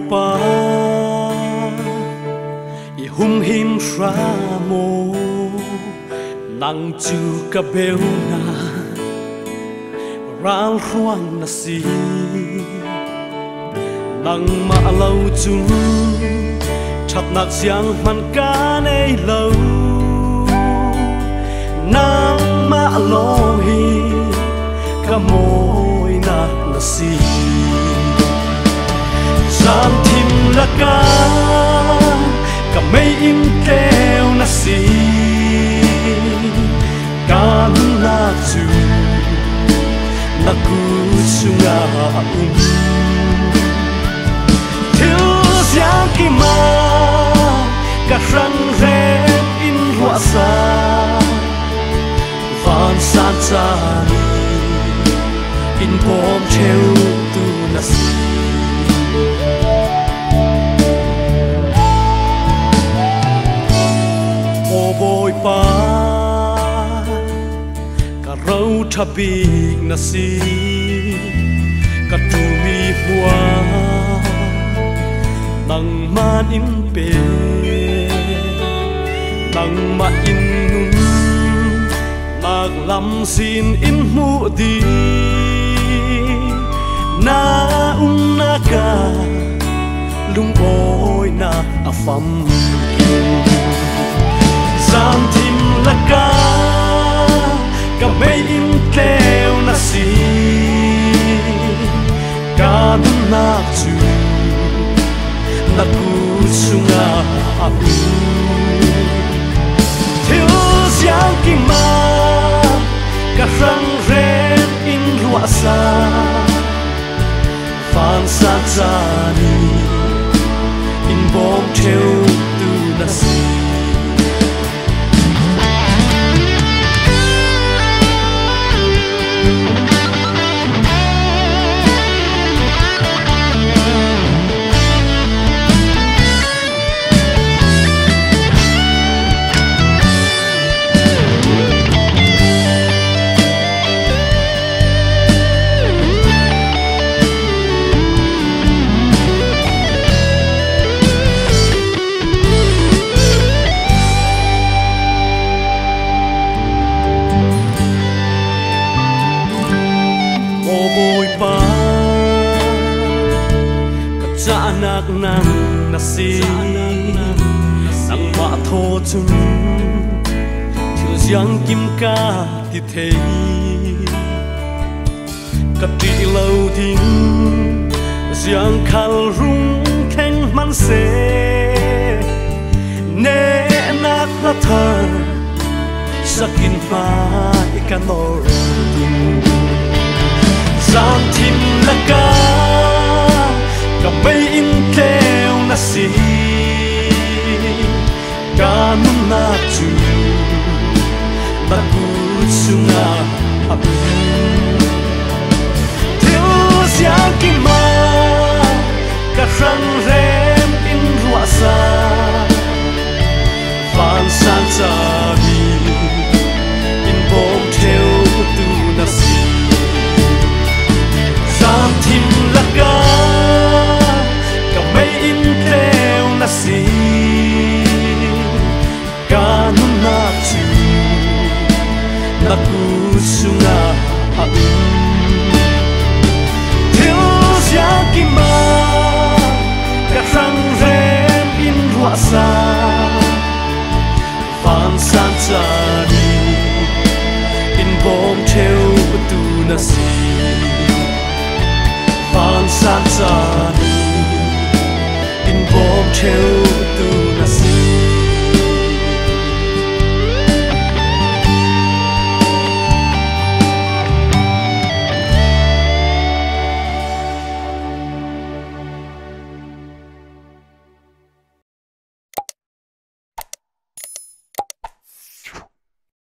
pa i hum him ra mo nang chu ka beu na ral ruang na si nang ma lâu chung chặt nạc giang man ca nei lâu nang ma lo hi ka môi na si gian thim la ka mei im kêu na si ka na chu na ku sunga thiếu giang ki ma ka răng rem in hoa sa van san sa in bom treo tu na si o boy pa ka rau tha big na si ka tu mi hua nang man in pe nang ma in nun mag lam sin in mu di na na ka lung boy na afam sam tim la ka mei in kêu na si ka na chu na ku sunga apu thiếu giang ki ma ka răng rem in lua sa phan san sa ni in bom treo tu na si nak nang nasi nang ma tho chung thiếu giang kim ca ti thei ka ti lâu ding giang khal rung khen man se ne nak la tha sakin pa ikanor giang tim la ka mei in kêu na si ka na chu na ku sunga apu thiếu giang ki ma ka răng rem in hoa sa van san sa mi in bom theo tu na si sam tim la si ka na chu na ku sunga apu thiếu giang ki ma ka răng rem in hoa sa van san sa ni in bom treo tu na si van san sa ni in bom treo